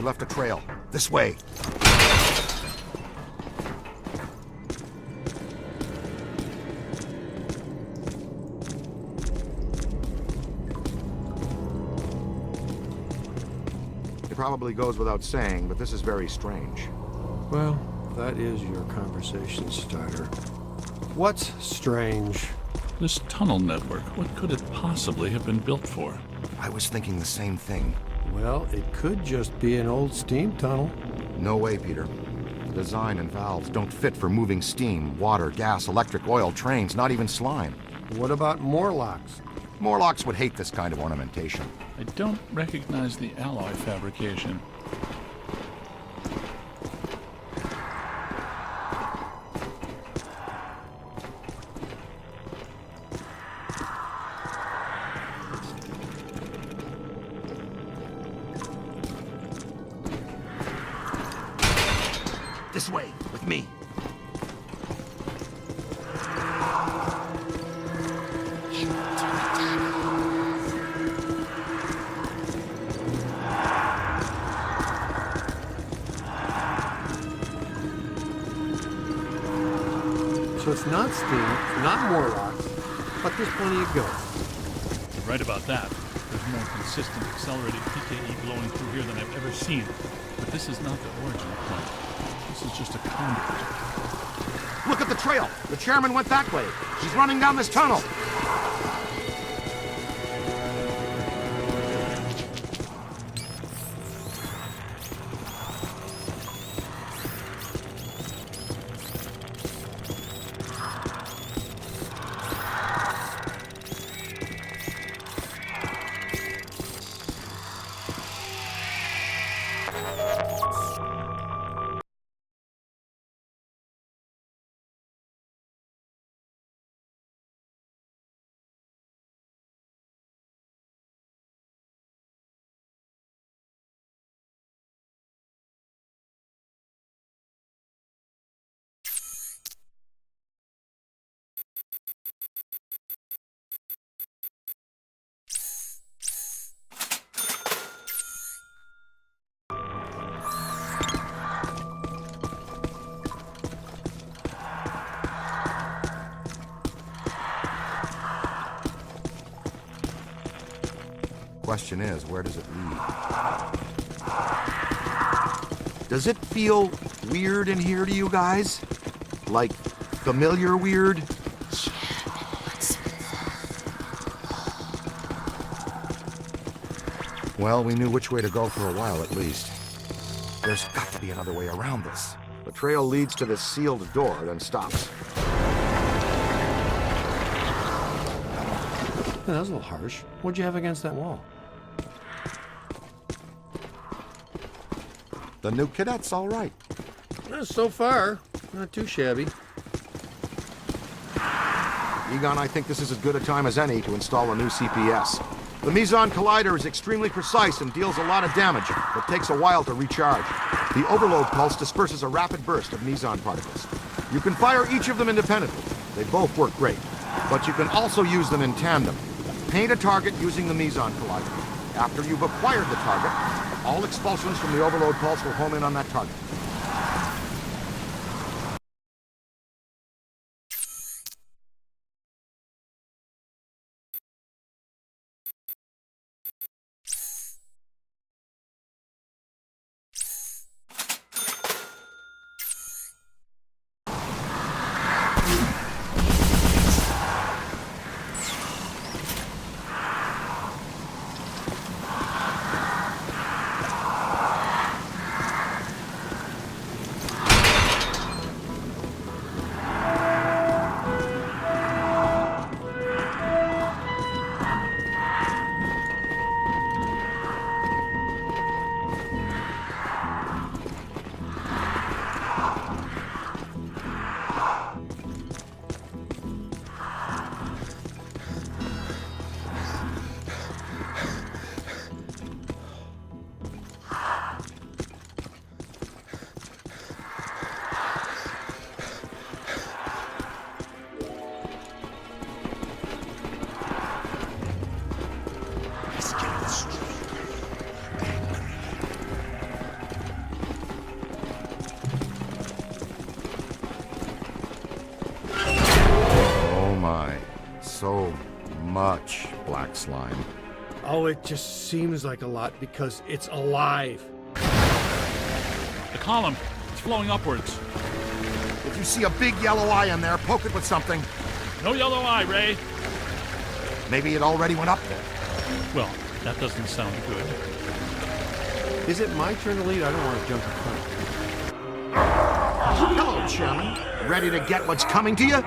He left a trail. This way. It probably goes without saying, but this is very strange. Well, that is your conversation starter. What's strange? This tunnel network, what could it possibly have been built for? I was thinking the same thing. Well, it could just be an old steam tunnel. No way, Peter. The design and valves don't fit for moving steam, water, gas, electric, oil, trains, not even slime. What about Morlocks? Morlocks would hate this kind of ornamentation. I don't recognize the alloy fabrication. This way, with me. So it's not steam, it's not Morlocks, but there's plenty of ghosts. You're right about that. There's more consistent, accelerated PKE blowing through here than I've ever seen. But this is not the origin point. This is just a conduit. Look at the trail. The chairman went that way. He's running down this tunnel. Question is, where does it lead? Does it feel weird in here to you guys? Like familiar weird? Well, we knew which way to go for a while at least. There's got to be another way around this. The trail leads to this sealed door, then stops. That was a little harsh. What'd you have against that wall? The new cadet's all right. So far, not too shabby. Egon, I think this is as good a time as any to install a new CPS. The Meson Collider is extremely precise and deals a lot of damage, but takes a while to recharge. The overload pulse disperses a rapid burst of Meson particles. You can fire each of them independently. They both work great, but you can also use them in tandem. Paint a target using the Meson Collider. After you've acquired the target, all expulsions from the overload pulse will home in on that target. so much black slime. Oh, it just seems like a lot because it's alive. The column, it's flowing upwards. If you see a big yellow eye in there, poke it with something. No yellow eye, Ray. Maybe it already went up there. Well, that doesn't sound good. Is it my turn to lead? I don't want to jump in front. Hello, Chairman. Ready to get what's coming to you?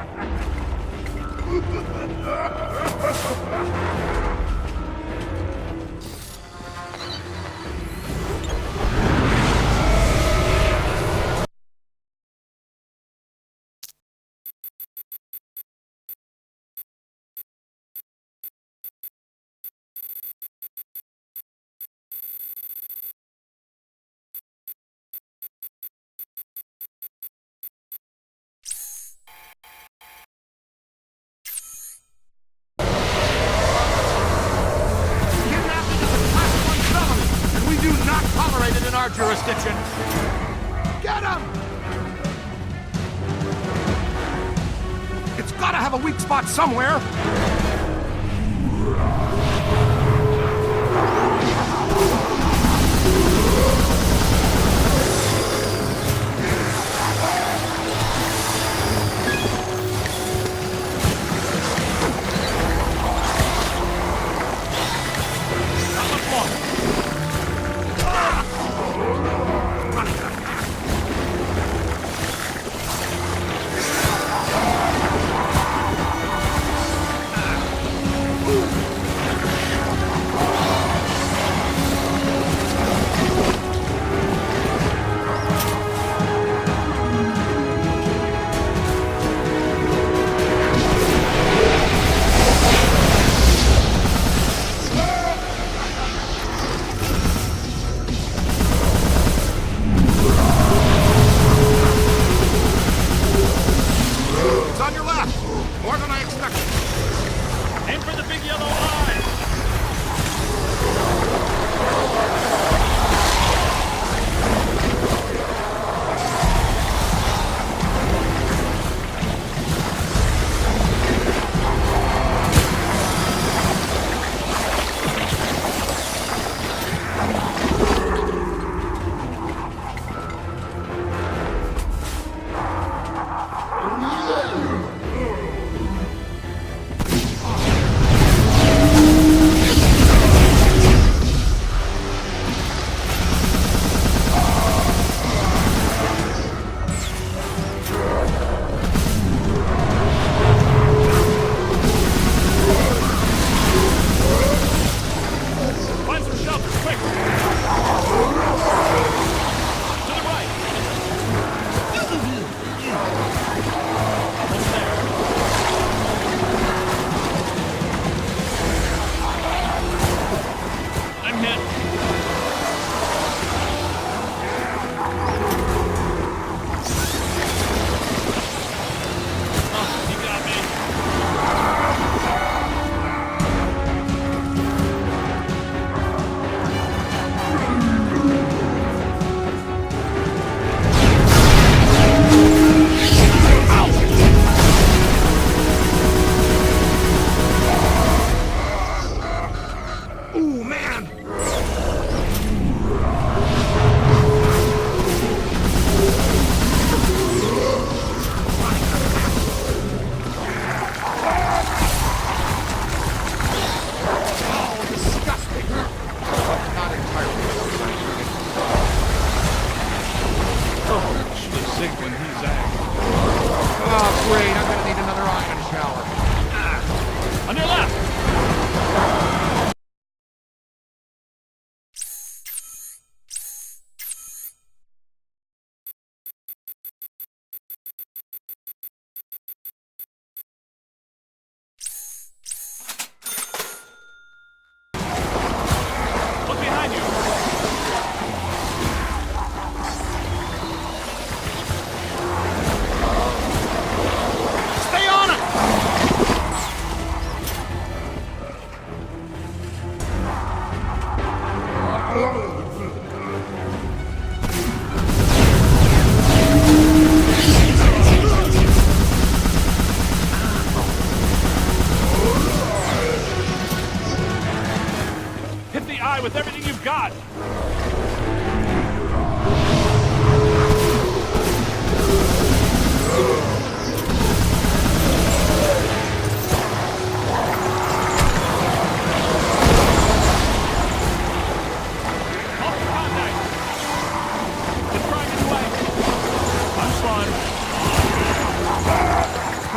Do not tolerate it in our jurisdiction. Get him! It's gotta have a weak spot somewhere.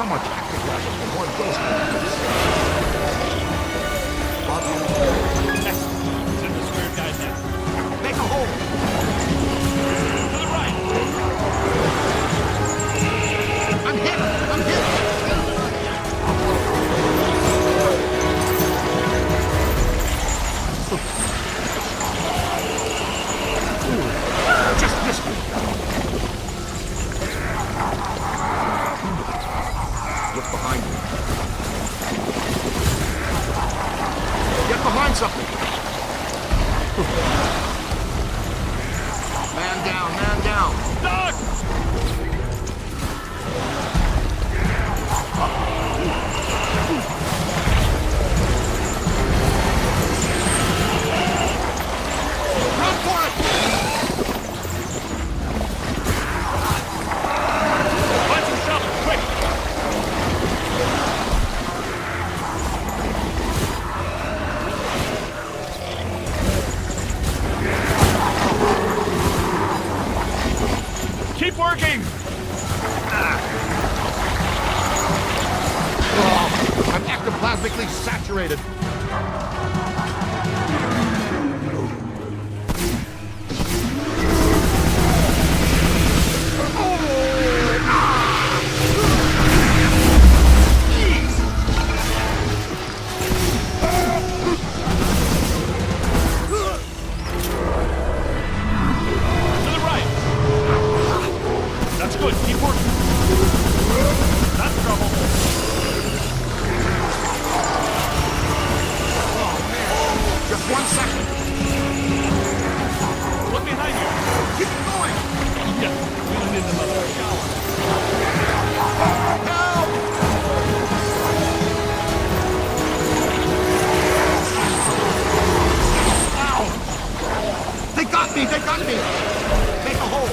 much ectoplasm can one ghost produce? It's in the square guy's head. Make a hole! To the right. I'm hit! I'm hit! Just missed me! Look behind you. Get behind something! Man down, man down! Doc! Run for it! Find some shelter, quick! Keep working! Oh, I'm ectoplasmically saturated. To the right! That's good, keep working. That's trouble. Just 1 second. Look behind you. Keep going. Yeah, we don't need another shower. Help! Ow! They got me! They got me! Make a hole!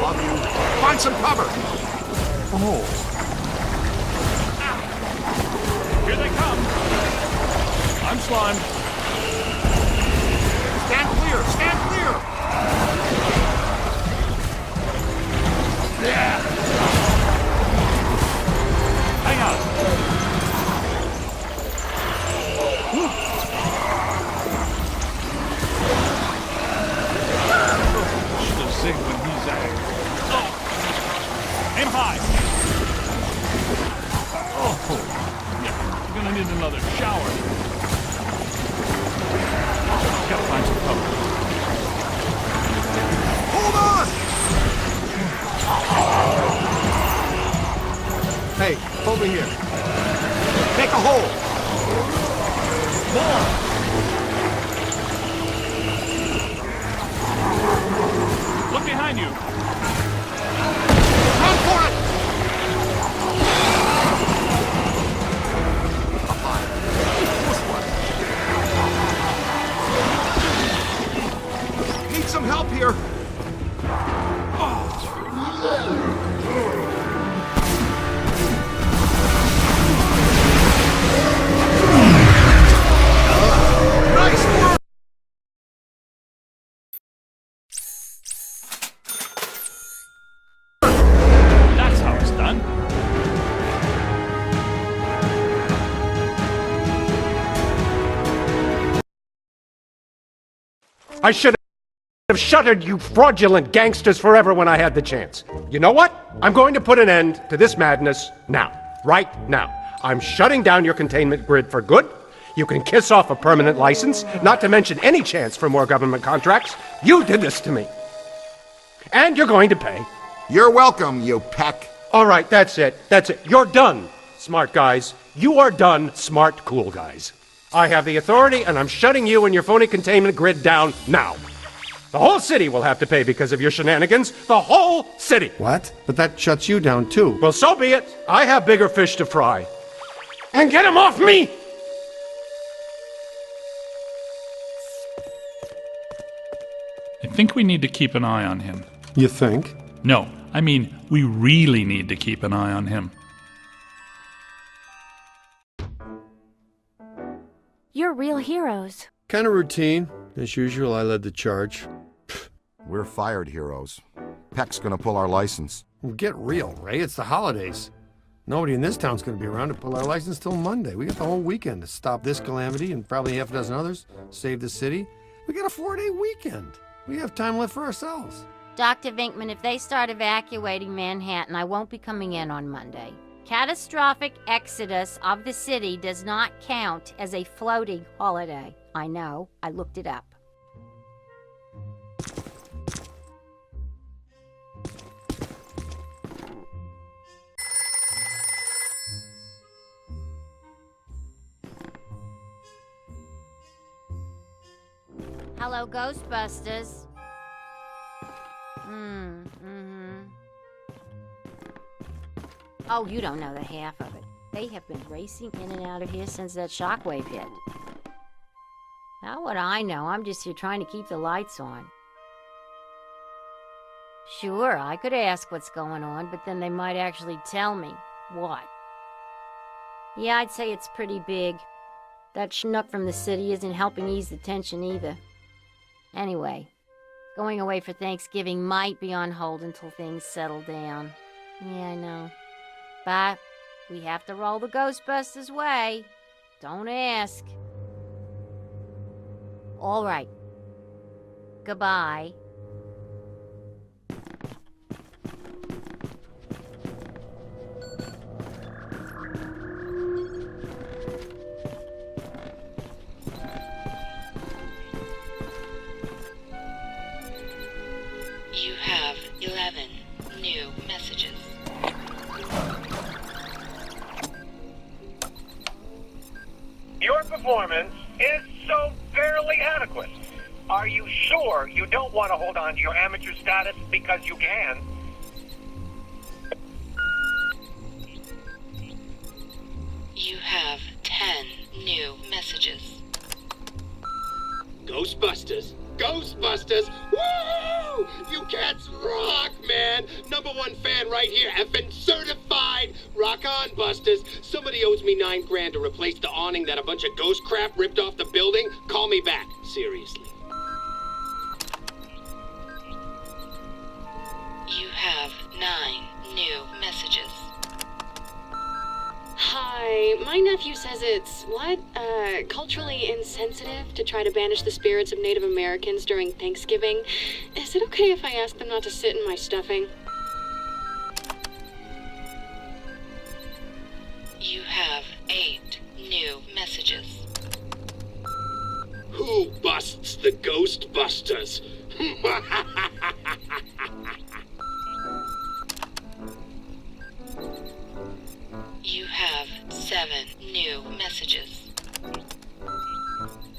Love you. Find some cover! Oh. Here they come. I'm slimed. Stand clear! Stand clear! Yeah. Hang on. Should have zigged when he zagged. Oh. Aim high. Oh. Yeah, you're gonna need another shower. Gotta find some cover. Hold on! Hey, over here. Make a hole! More. Look behind you. Run for it! Need some help here. Nice work! That's how it's done. I should have shuttered you fraudulent gangsters forever when I had the chance. You know what? I'm going to put an end to this madness now. Right now. I'm shutting down your containment grid for good. You can kiss off a permanent license, not to mention any chance for more government contracts. You did this to me. And you're going to pay. You're welcome, you peck. All right, that's it. That's it. You're done, smart guys. You are done, smart, cool guys. I have the authority, and I'm shutting you and your phony containment grid down now. The whole city will have to pay because of your shenanigans. The whole city. What? But that shuts you down, too. Well, so be it. I have bigger fish to fry. And get him off me! I think we need to keep an eye on him. You think? No, I mean, we really need to keep an eye on him. You're real heroes. Kind of routine. As usual, I led the charge. We're fired heroes. Peck's gonna pull our license. Well, get real, Ray. It's the holidays. Nobody in this town's gonna be around to pull our license till Monday. We got the whole weekend to stop this calamity and probably half a dozen others, save the city. We got a 4-day weekend. We have time left for ourselves. Dr. Vinkman, if they start evacuating Manhattan, I won't be coming in on Monday. Catastrophic exodus of the city does not count as a floating holiday. I know. I looked it up. Hello, Ghostbusters. Oh, you don't know the half of it. They have been racing in and out of here since that shockwave hit. How would I know? I'm just here trying to keep the lights on. Sure, I could ask what's going on, but then they might actually tell me. What? Yeah, I'd say it's pretty big. That schnook from the city isn't helping ease the tension either. Anyway, going away for Thanksgiving might be on hold until things settle down. Yeah, I know. But we have to roll the Ghostbusters way. Don't ask. All right. Goodbye. You have 11 new messages. Your performance is so barely adequate. Are you sure you don't want to hold on to your amateur status because you can? You have 10 new messages. Ghostbusters! Ghostbusters! Woo! You cats rock, man! #1 fan right here, effing certified! Rock on, Busters! Somebody owes me $9,000 to replace the awning that a bunch of ghost crap ripped off the building. Call me back, seriously. You have 9 new messages. Hi, my nephew says it's, culturally insensitive to try to banish the spirits of Native Americans during Thanksgiving. Is it okay if I ask them not to sit in my stuffing? You have 8 new messages. Who busts the Ghostbusters? You have 7 new messages.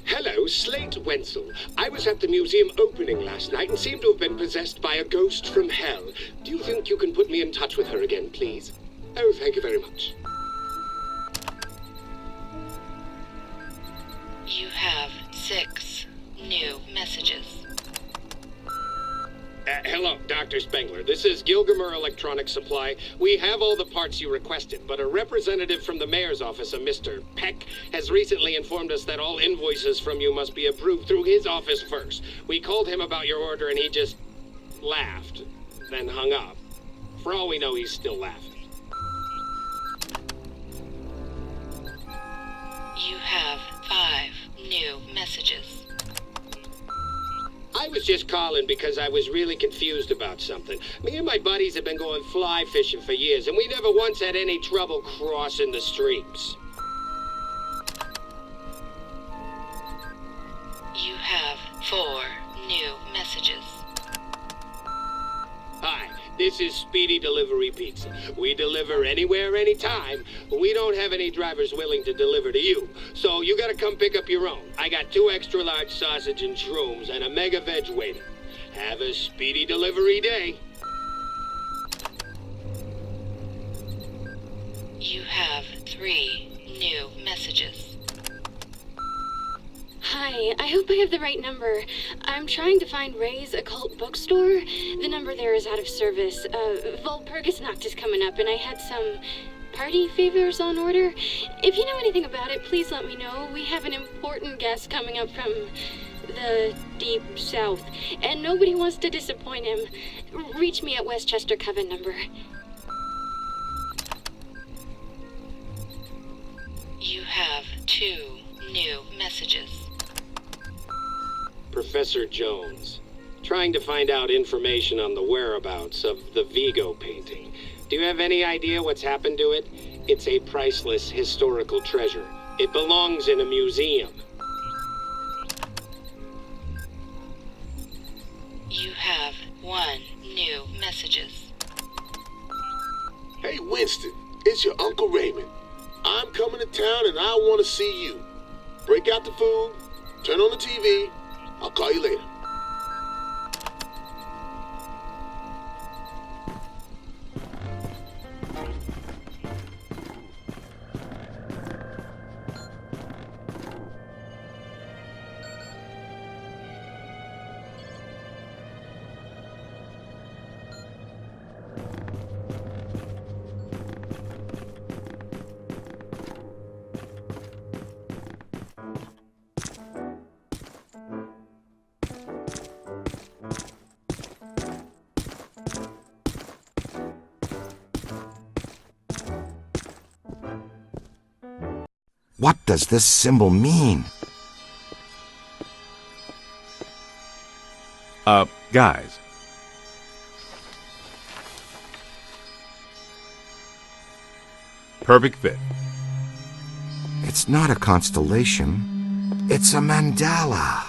Hello, Slate Wenzel. I was at the museum opening last night and seemed to have been possessed by a ghost from hell. Do you think you can put me in touch with her again, please? Oh, thank you very much. You have 6 new messages. Hello, Dr. Spengler. This is Gilgamer Electronic Supply. We have all the parts you requested, but a representative from the mayor's office, a Mr. Peck, has recently informed us that all invoices from you must be approved through his office first. We called him about your order and he just laughed, then hung up. For all we know, he's still laughing. You have 5 new messages. I was just calling because I was really confused about something. Me and my buddies have been going fly fishing for years, and we never once had any trouble crossing the streams. You have 4 new messages. Hi, this is Speedy Delivery Pizza. We deliver anywhere, anytime. We don't have any drivers willing to deliver to you, so you gotta come pick up your own. I got 2 extra large sausage and shrooms and a mega veg waiting. Have a speedy delivery day. You have 3 new messages. Hi, I hope I have the right number. I'm trying to find Ray's Occult Bookstore. The number there is out of service. Walpurgisnacht is coming up, and I had some party favors on order. If you know anything about it, please let me know. We have an important guest coming up from the deep south, and nobody wants to disappoint him. Reach me at Westchester Coven number. You have 2 new messages. Professor Jones. Trying to find out information on the whereabouts of the Vigo painting. Do you have any idea what's happened to it? It's a priceless historical treasure. It belongs in a museum. You have 1 new messages. Hey, Winston, it's your Uncle Raymond. I'm coming to town and I want to see you. Break out the food, turn on the TV. I'll call you later. What does this symbol mean? Guys. Perfect fit. It's not a constellation. It's a mandala.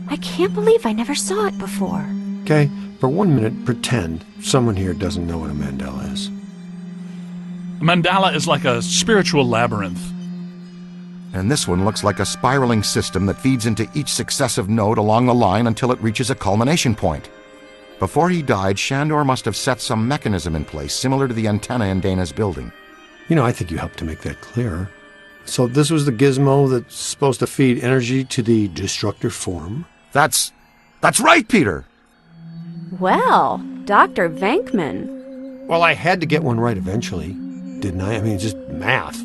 I can't believe I never saw it before. Okay, for 1 minute, pretend someone here doesn't know what a mandala is. A mandala is like a spiritual labyrinth. And this one looks like a spiraling system that feeds into each successive node along the line until it reaches a culmination point. Before he died, Shandor must have set some mechanism in place similar to the antenna in Dana's building. You know, I think you helped to make that clearer. So this was the gizmo that's supposed to feed energy to the destructor form? That's right, Peter! Well, Dr. Venkman. Well, I had to get one right eventually, didn't I? I mean, just math.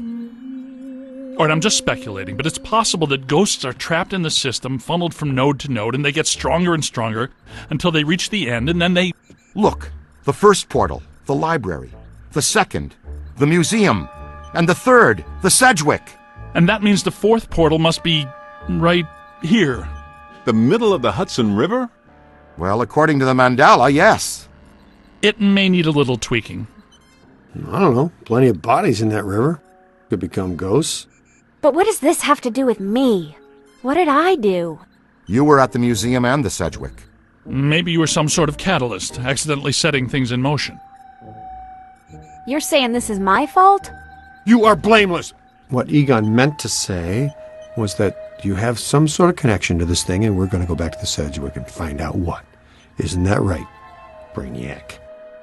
All right, I'm just speculating, but it's possible that ghosts are trapped in the system, funneled from node to node, and they get stronger and stronger until they reach the end, and then they... Look, the first portal, the library. The second, the museum. And the third, the Sedgwick. And that means the fourth portal must be right here. The middle of the Hudson River? Well, according to the mandala, yes. It may need a little tweaking. I don't know. Plenty of bodies in that river. Could become ghosts. But what does this have to do with me? What did I do? You were at the museum and the Sedgwick. Maybe you were some sort of catalyst, accidentally setting things in motion. You're saying this is my fault? You are blameless! What Egon meant to say was that you have some sort of connection to this thing, and we're going to go back to the Sedgwick and find out what. Isn't that right, Brainiac?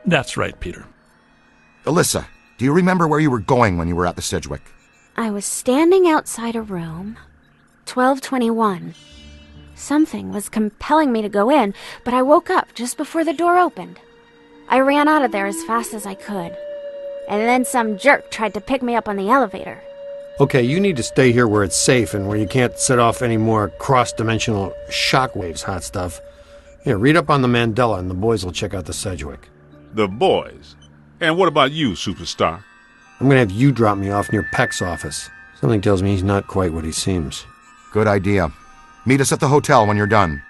That's right, Peter. Alyssa, do you remember where you were going when you were at the Sedgwick? I was standing outside a room, 1221. Something was compelling me to go in, but I woke up just before the door opened. I ran out of there as fast as I could. And then some jerk tried to pick me up on the elevator. Okay, you need to stay here where it's safe and where you can't set off any more cross-dimensional shockwaves, hot stuff. Here, read up on the mandala and the boys will check out the Sedgwick. The boys? And what about you, superstar? I'm going to have you drop me off near Peck's office. Something tells me he's not quite what he seems. Good idea. Meet us at the hotel when you're done.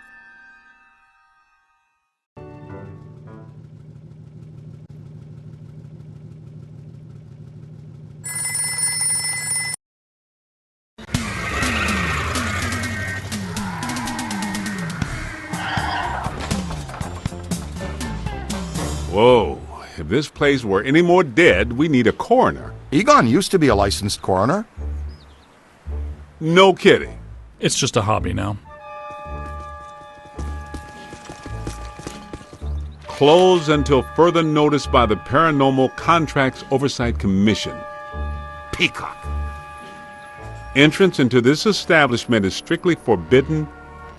Whoa. If this place were any more dead, we need a coroner. Egon used to be a licensed coroner. No kidding. It's just a hobby now. Closed until further notice by the Paranormal Contracts Oversight Commission. Peacock. Entrance into this establishment is strictly forbidden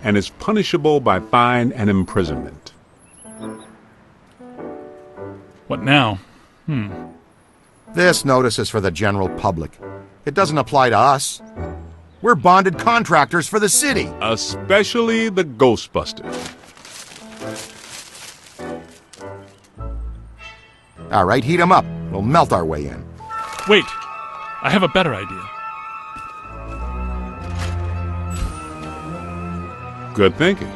and is punishable by fine and imprisonment. What now? This notice is for the general public. It doesn't apply to us. We're bonded contractors for the city. Especially the Ghostbusters. All right, heat 'em up. We'll melt our way in. Wait, I have a better idea. Good thinking.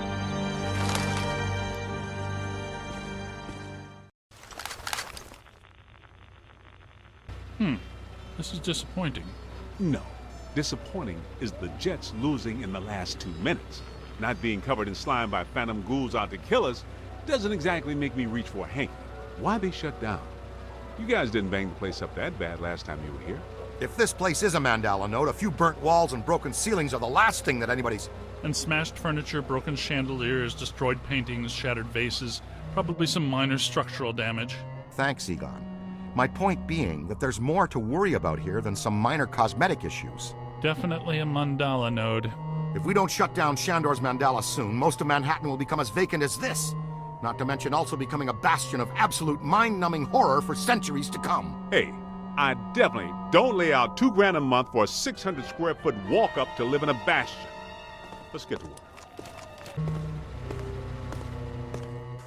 This is disappointing. No. Disappointing is the Jets losing in the last 2 minutes. Not being covered in slime by phantom ghouls out to kill us doesn't exactly make me reach for a hanky. Why they shut down? You guys didn't bang the place up that bad last time you were here. If this place is a Mandala node, a few burnt walls and broken ceilings are the last thing that anybody's... And smashed furniture, broken chandeliers, destroyed paintings, shattered vases, probably some minor structural damage. Thanks, Egon. My point being that there's more to worry about here than some minor cosmetic issues. Definitely a mandala node. If we don't shut down Shandor's Mandala soon, most of Manhattan will become as vacant as this. Not to mention also becoming a bastion of absolute mind-numbing horror for centuries to come. Hey, I definitely don't lay out $2,000 a month for a 600 square foot walk-up to live in a bastion. Let's get to work.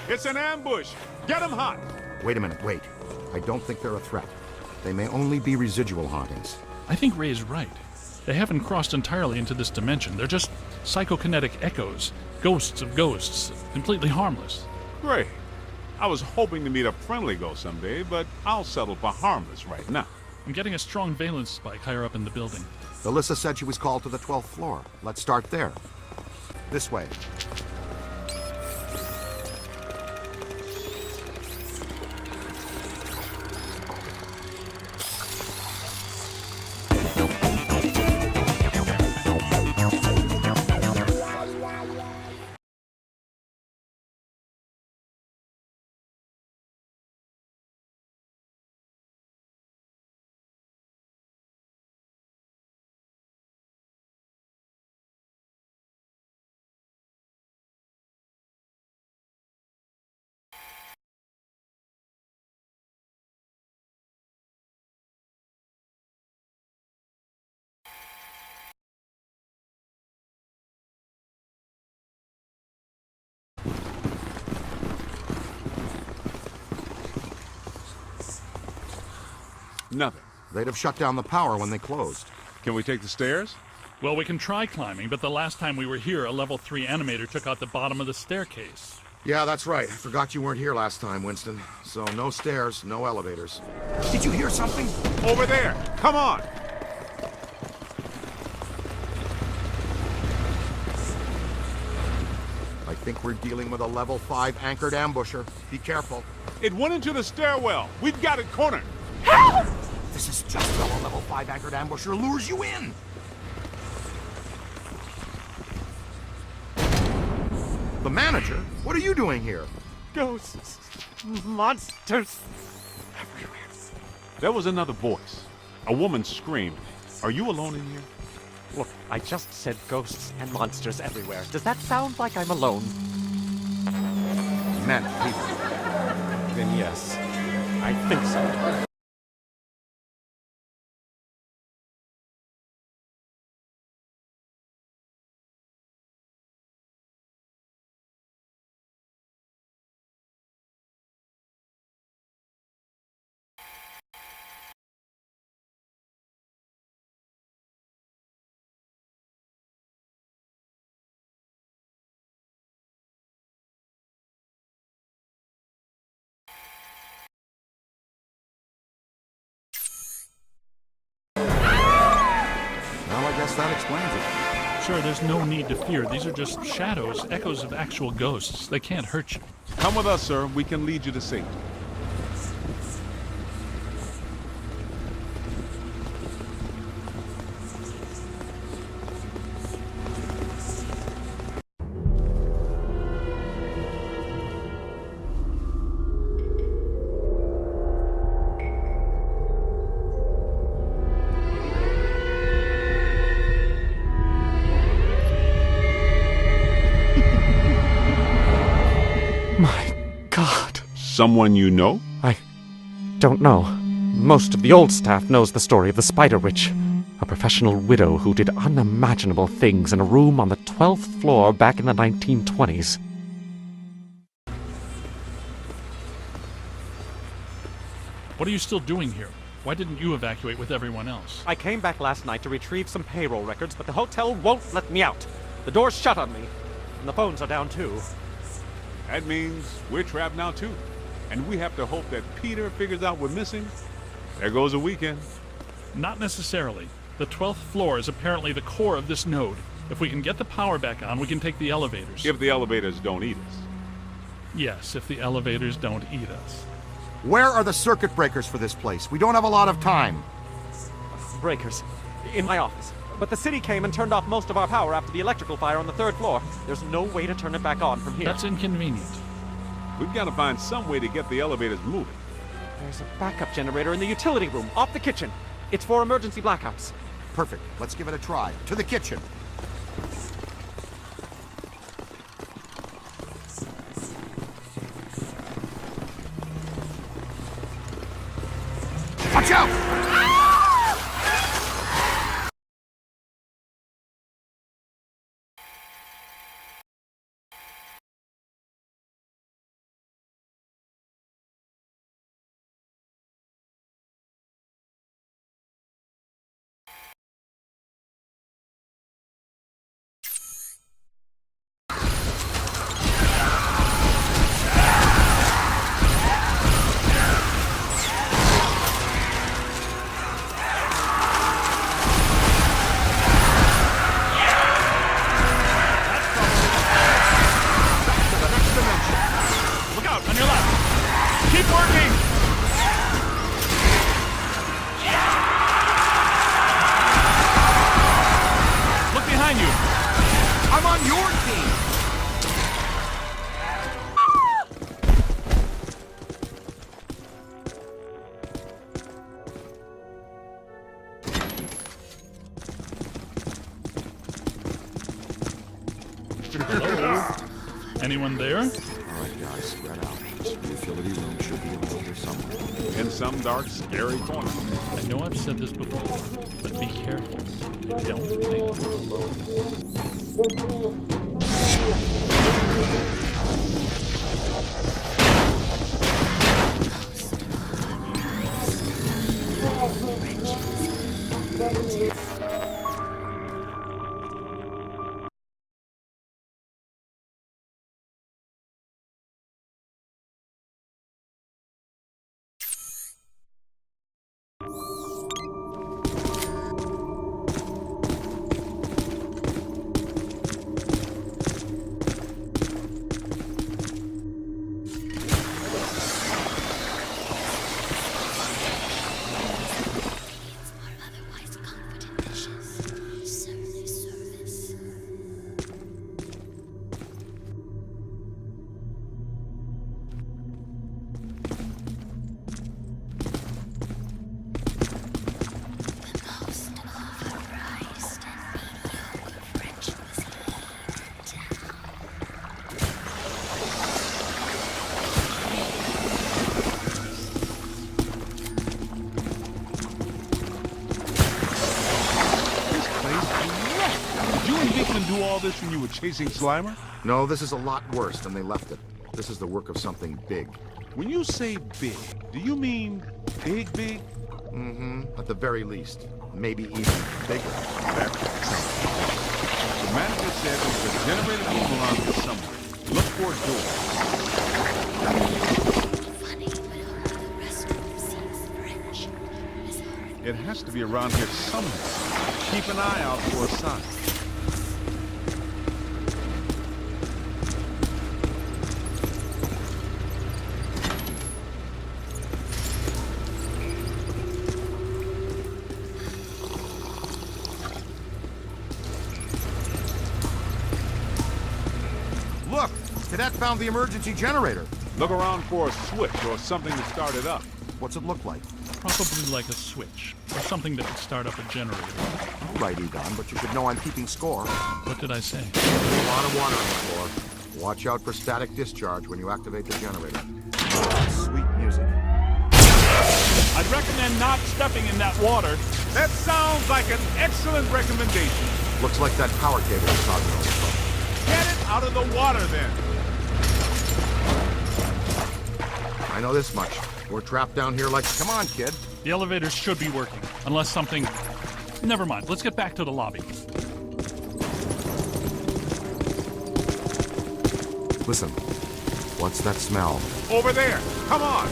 It's an ambush! Get 'em hot! Wait a minute, wait. I don't think they're a threat. They may only be residual hauntings. I think Ray is right. They haven't crossed entirely into this dimension. They're just psychokinetic echoes, ghosts of ghosts, completely harmless. Great. I was hoping to meet a friendly ghost someday, but I'll settle for harmless right now. I'm getting a strong valence spike higher up in the building. Alyssa said she was called to the 12th floor. Let's start there. This way. Nothing. They'd have shut down the power when they closed. Can we take the stairs? Well, we can try climbing, but the last time we were here, a level 3 animator took out the bottom of the staircase. Yeah, that's right. I forgot you weren't here last time, Winston. So no stairs, no elevators. Did you hear something? Over there! Come on! I think we're dealing with a level 5 anchored ambusher. Be careful. It went into the stairwell. We've got it cornered. Help! This is just how a level 5 anchored ambusher lures you in. The manager? What are you doing here? Ghosts. Monsters. Everywhere. There was another voice. A woman screamed. Are you alone in here? Look, I just said ghosts and monsters everywhere. Does that sound like I'm alone? Men, people. Then yes, I think so. That explains it. Sure, there's no need to fear. These are just shadows, echoes of actual ghosts. They can't hurt you. Come with us, sir. We can lead you to safety. Someone you know? I don't know. Most of the old staff knows the story of the Spider Witch. A professional widow who did unimaginable things in a room on the 12th floor back in the 1920s. What are you still doing here? Why didn't you evacuate with everyone else? I came back last night to retrieve some payroll records, but the hotel won't let me out. The door's shut on me, and the phones are down too. That means we're trapped now too. And we have to hope that Peter figures out we're missing. There goes a weekend. Not necessarily. The 12th floor is apparently the core of this node. If we can get the power back on, we can take the elevators. If the elevators don't eat us. Yes, if the elevators don't eat us. Where are the circuit breakers for this place? We don't have a lot of time. Breakers. In my office. But the city came and turned off most of our power after the electrical fire on the 3rd floor. There's no way to turn it back on from here. That's inconvenient. We've got to find some way to get the elevators moving. There's a backup generator in the utility room, off the kitchen. It's for emergency blackouts. Perfect. Let's give it a try. To the kitchen. Watch out! Hello? Anyone there? All right, guys, spread out. This utility room should be over here somewhere. In some dark, scary corner. I know I've said this before, but be careful. Don't think you're alone. Do all this when you were chasing Slimer? No, this is a lot worse than they left it. This is the work of something big. When you say big, do you mean big, big? Mm-hmm. At the very least. Maybe even bigger. Very. The manager said there's a generator room around here somewhere. Look for a door. It has to be around here somewhere. Keep an eye out for a sign. Look! Cadet found the emergency generator. Look around for a switch or something to start it up. What's it look like? Probably like a switch, or something that could start up a generator. All right, Egon, but you should know I'm keeping score. What did I say? There's a lot of water on the floor. Watch out for static discharge when you activate the generator. Sweet music. I'd recommend not stepping in that water. That sounds like an excellent recommendation. Looks like that power cable is causing all the trouble. Get it out of the water, then. I know this much. We're trapped down here like... Come on, kid. The elevators should be working, unless something... Never mind, let's get back to the lobby. Listen, what's that smell? Over there. Come on.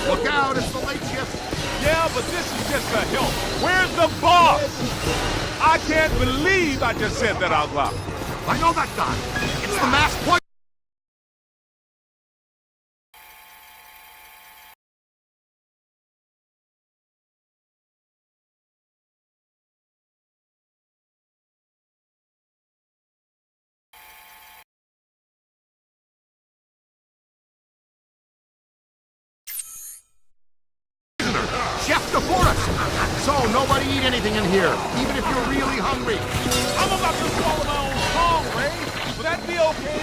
Look out, it's the late shift. Yeah, but this is just a help. Where's the boss? I can't believe I just said that out loud. I know that guy. It's the masked point. Chef DeForest! So, nobody eat anything in here, even if you're really hungry. I'm about to swallow my own tongue, Ray. Would that be okay?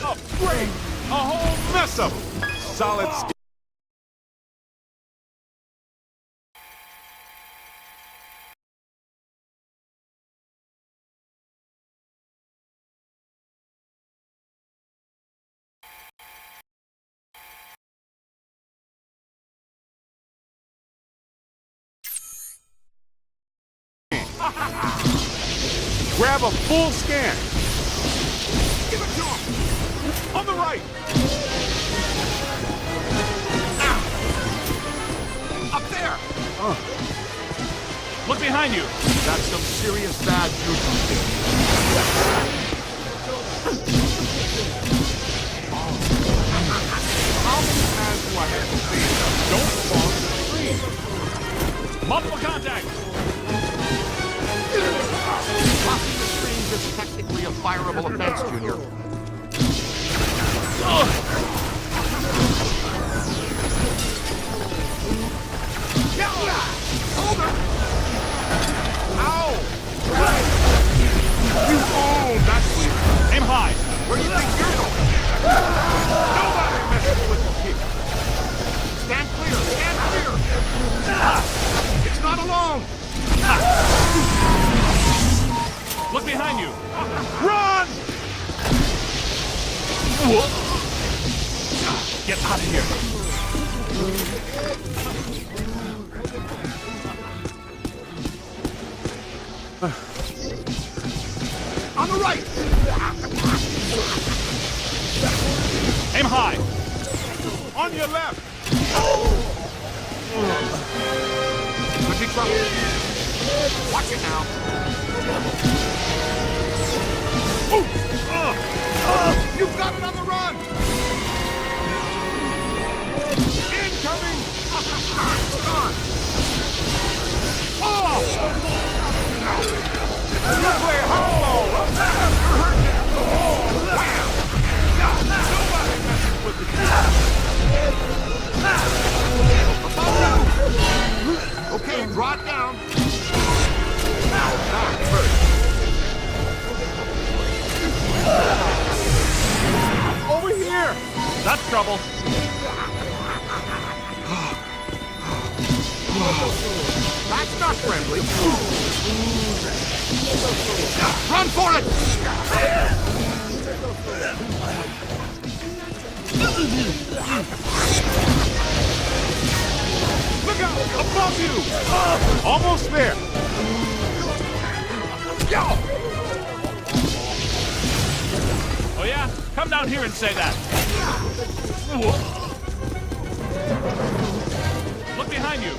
Oh, great! A whole mess of them. Solid skin. Grab a full scan. Give it to him. On the right. Up there! Look behind you. That's some serious bad juju. How many times do I have to say don't fall in the stream? Multiple contact. Crossing the streams is technically a fireable offense, Junior. Hold her! Ow! You own that shit! Aim high. Where do you think you're going? Nobody messes with the kid. Stand clear! Stand clear! It's not alone! Look behind you. Run! Get out of here. On the right! Aim high. On your left. Could be trouble. Watch it now. You've got it on the run! Incoming! It's gone! Oh! You play hardball, Wham! Nobody messes with the kid. Okay, draw it down. Now, back first. Over here! That's trouble. That's not friendly. Run for it! Look out! Above you! Almost there! Oh yeah? Come down here and say that. Look behind you.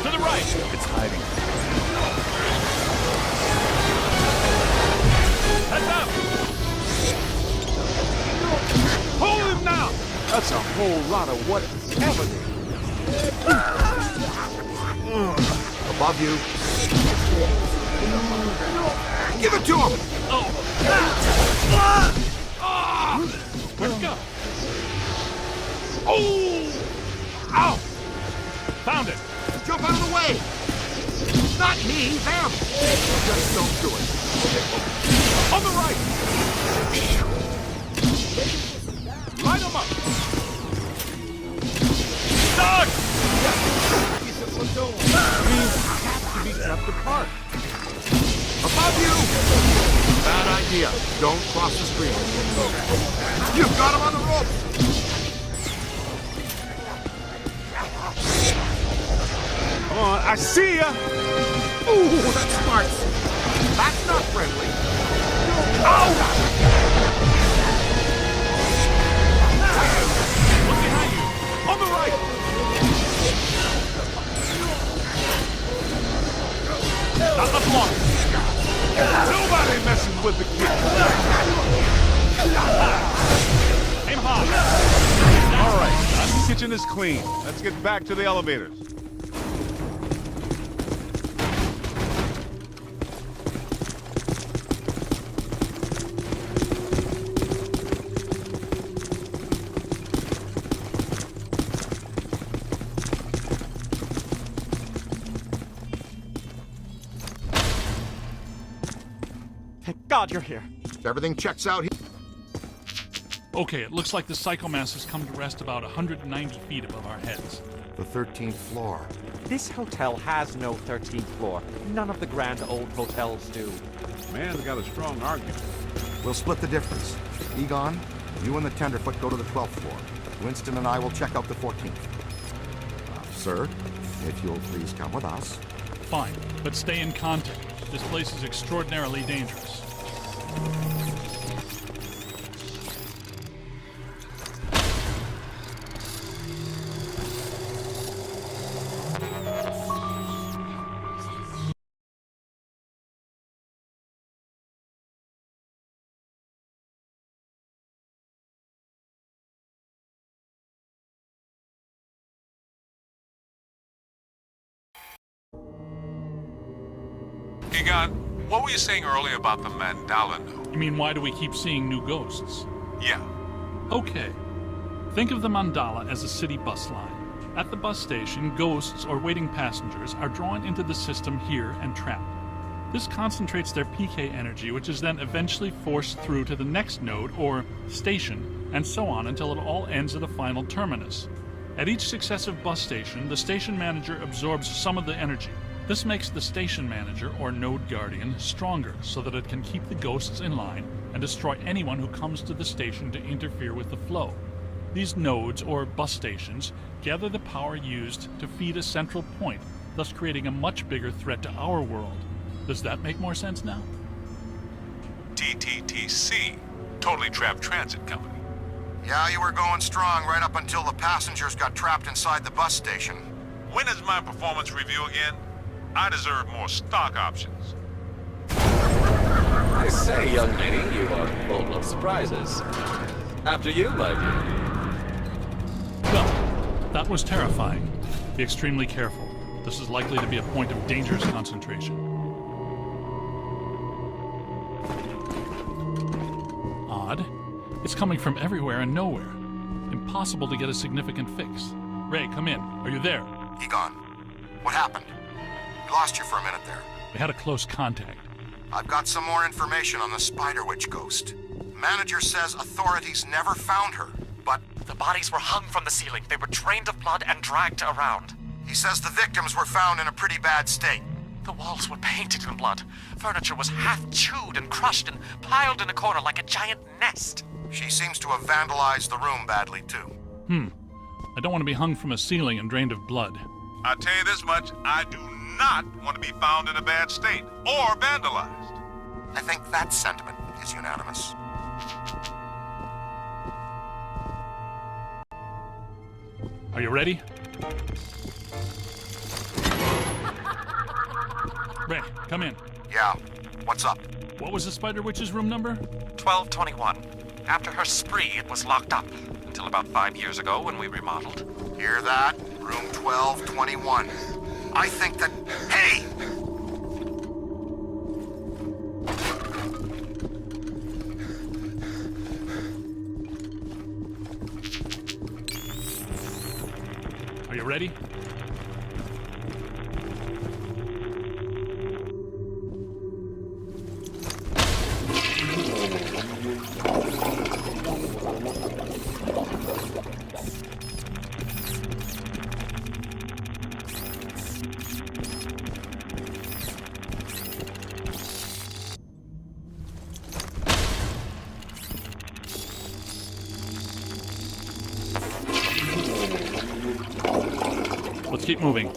To the right. It's hiding. Heads up. Hold him now! That's a whole lot of whatever. Above you. Give it to him! Where'd it go? Oh! Ow! Me? Them! Just don't do it. On the right! Light them up! Doug! These have to be kept apart. Above you! Bad idea. Don't cross the stream. You've got him on the rope! Come on, I see ya! Ooh, that's smart. That's not friendly. Looking behind you! On the right! Not much longer. Nobody messing with the kid! Aim high. All right, the kitchen is clean. Let's get back to the elevators. Thank God you're here. Everything checks out here. Okay, it looks like the psychomass has come to rest about 190 feet above our heads. The 13th floor. This hotel has no 13th floor. None of the grand old hotels do. Man's got a strong argument. We'll split the difference. Egon, you and the Tenderfoot go to the 12th floor. Winston and I will check out the 14th. Sir, if you'll please come with us. Fine, but stay in contact. This place is extraordinarily dangerous. Egon, what were you saying earlier about the mandala node? You mean, why do we keep seeing new ghosts? Yeah. Okay. Think of the mandala as a city bus line. At the bus station, ghosts or waiting passengers are drawn into the system here and trapped. This concentrates their PK energy, which is then eventually forced through to the next node or station, and so on until it all ends at a final terminus. At each successive bus station, the station manager absorbs some of the energy. This makes the station manager, or node guardian, stronger so that it can keep the ghosts in line and destroy anyone who comes to the station to interfere with the flow. These nodes, or bus stations, gather the power used to feed a central point, thus creating a much bigger threat to our world. Does that make more sense now? TTTC, Totally Trapped Transit Company. Yeah, you were going strong right up until the passengers got trapped inside the bus station. When is my performance review again? I deserve more stock options. I say, young lady, you are full of surprises. After you, my dear. Well, that was terrifying. Be extremely careful. This is likely to be a point of dangerous concentration. Odd. It's coming from everywhere and nowhere. Impossible to get a significant fix. Ray, come in. Are you there? Egon, what happened? We lost you for a minute there. We had a close contact. I've got some more information on the Spider Witch ghost. Manager says authorities never found her, but... The bodies were hung from the ceiling. They were drained of blood and dragged around. He says the victims were found in a pretty bad state. The walls were painted in blood. Furniture was half chewed and crushed and piled in a corner like a giant nest. She seems to have vandalized the room badly, too. I don't want to be hung from a ceiling and drained of blood. I'll tell you this much, I do not want to be found in a bad state or vandalized. I think that sentiment is unanimous. Are you ready? Ray, come in. Yeah, what's up? What was the Spider Witch's room number? 1221. After her spree, it was locked up. Until about 5 years ago when we remodeled. Hear that? Room 1221. I think that... Hey! Are you ready? Let's keep moving.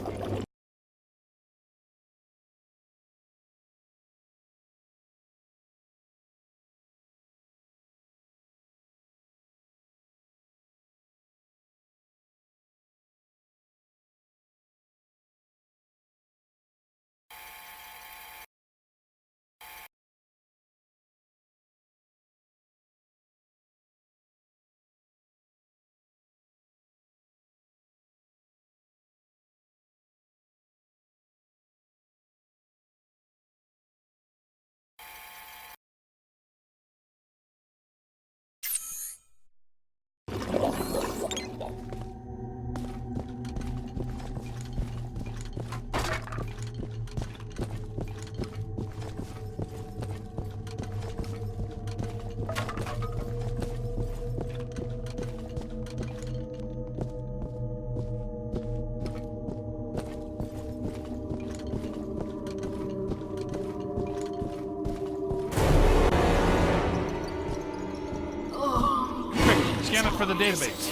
Scan it for the database.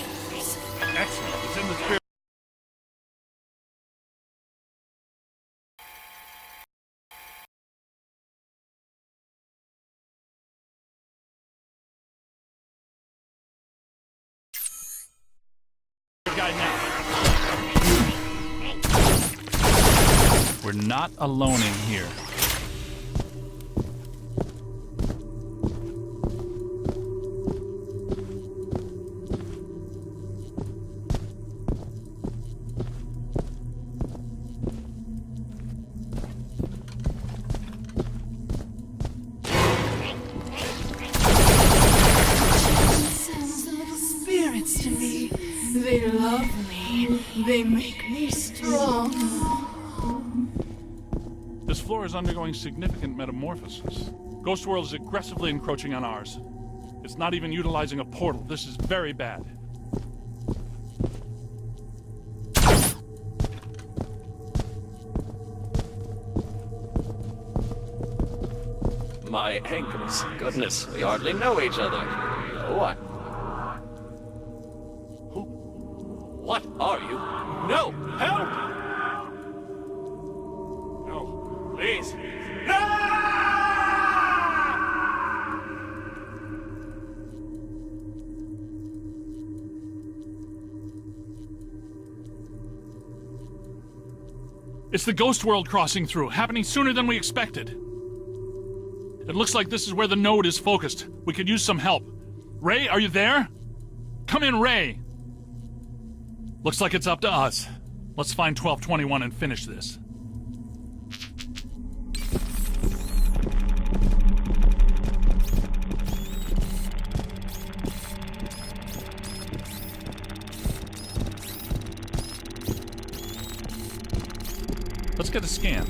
Excellent. It's in the spirit. Guide now. We're not alone in here. To me. They love me. They make me strong. This floor is undergoing significant metamorphosis. Ghost World is aggressively encroaching on ours. It's not even utilizing a portal. This is very bad. My ankles. Goodness, we hardly know each other. What? What are you? No! Help! No, please. It's the Ghost World crossing through, happening sooner than we expected. It looks like this is where the node is focused. We could use some help. Ray, are you there? Come in, Ray! Looks like it's up to us. Let's find 1221 and finish this. Let's get a scan.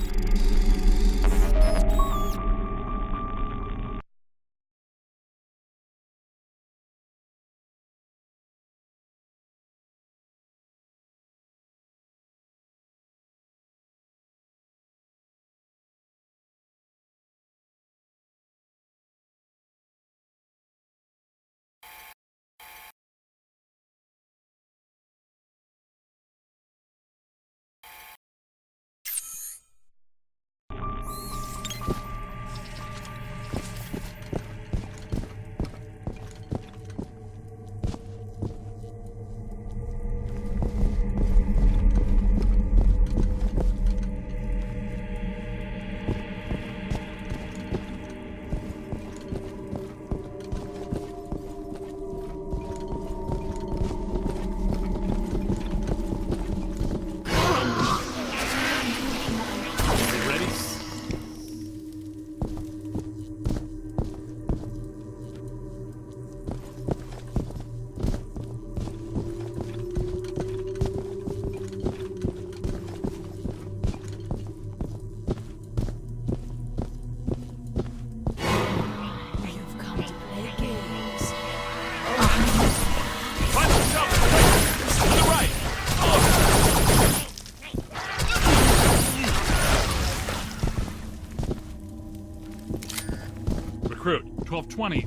Recruit, 1220,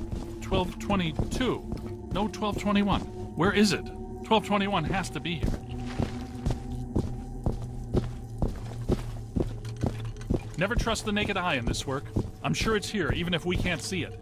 1222. No 1221. Where is it? 1221 has to be here. Never trust the naked eye in this work. I'm sure it's here, even if we can't see it.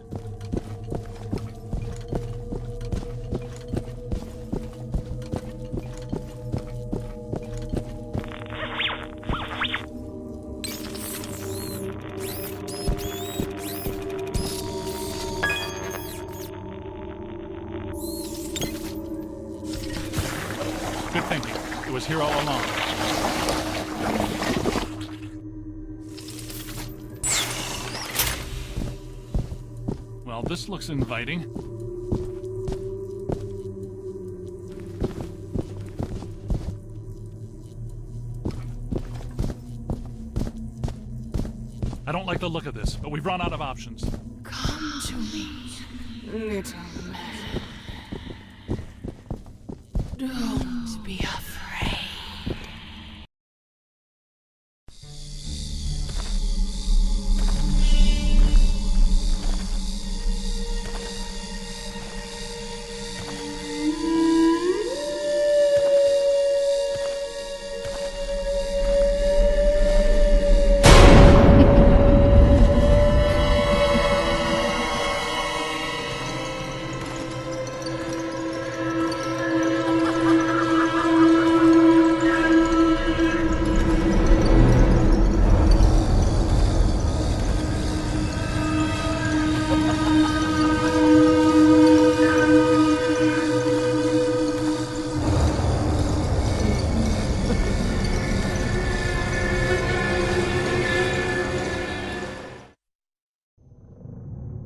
Good thinking. It was here all along. Well, this looks inviting. I don't like the look of this, but we've run out of options. Come to me, little man. Don't be afraid.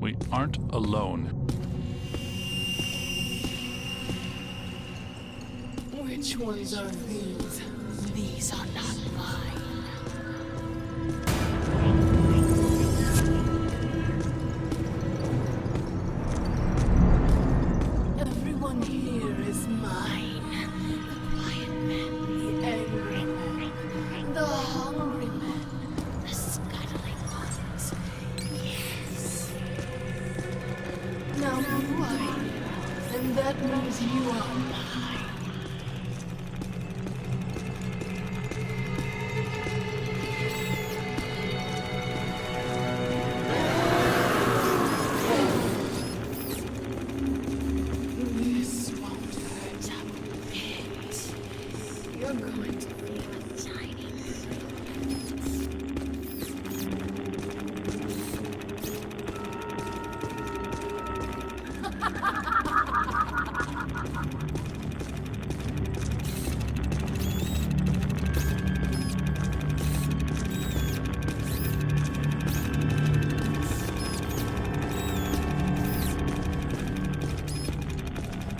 We aren't alone. Which ones are these? These are not mine. Everyone here is mine. The quiet men, the angry men, the hungry men, the scuttling ones. Yes. Now you are here, and that means you are mine. This won't hurt a bit. You're going to feel a tiny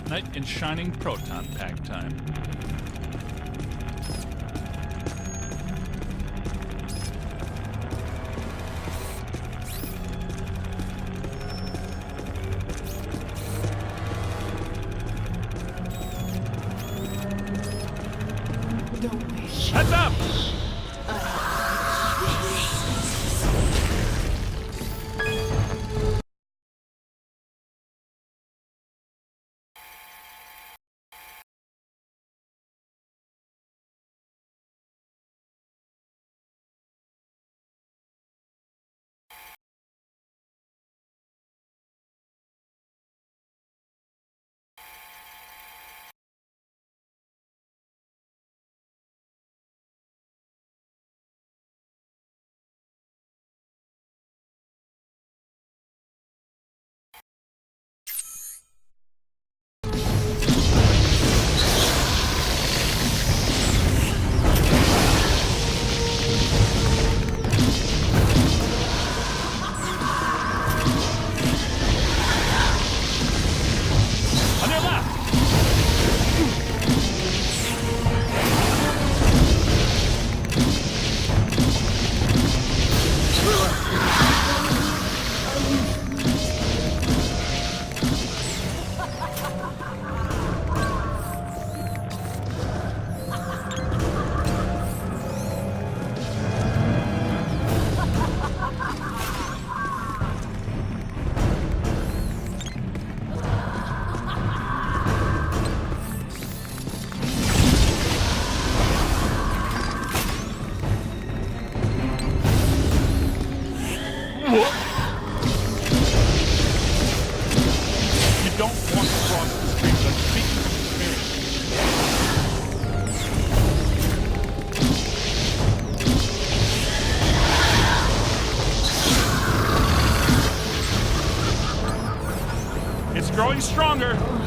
Knight in shining proton pack time. Don't wish. Heads up!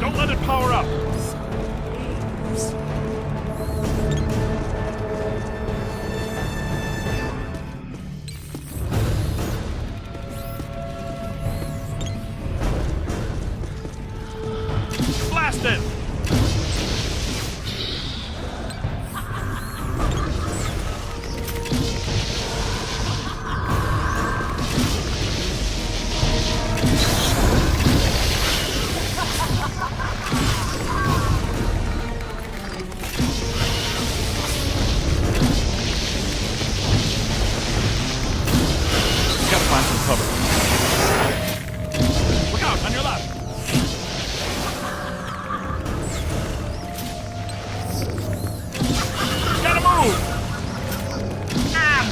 Don't let it power up. Blast it! Gotta find some cover. Look out, on your left. Gotta move! Ah!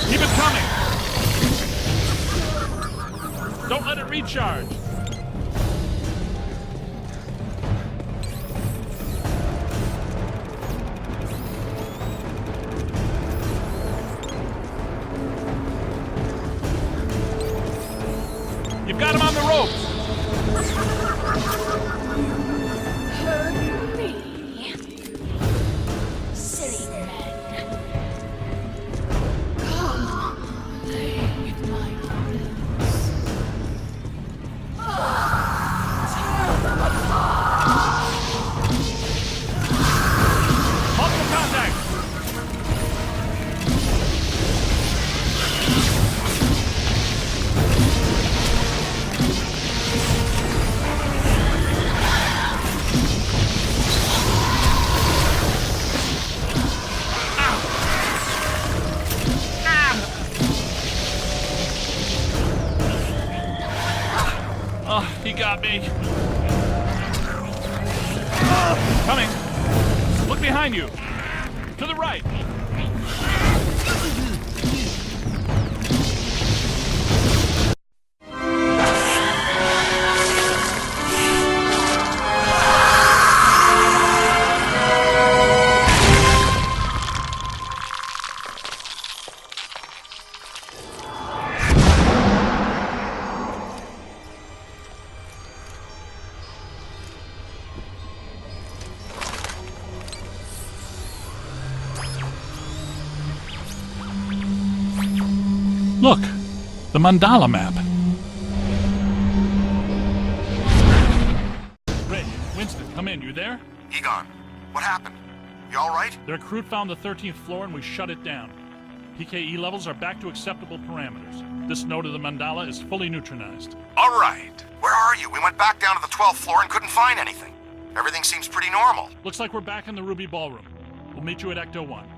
Keep it coming! Don't let it recharge! You've got him on the ropes! Heard me, city men. Come, play with my friends. Tear them apart. Multiple contact! Oh, he got me. Coming. Look behind you. To the right. Look, the mandala map. Ray, Winston, come in. You there? Egon, what happened? You all right? Their crew found the 13th floor and we shut it down. PKE levels are back to acceptable parameters. This node of the mandala is fully neutronized. All right. Where are you? We went back down to the 12th floor and couldn't find anything. Everything seems pretty normal. Looks like we're back in the Ruby Ballroom. We'll meet you at Ecto 1.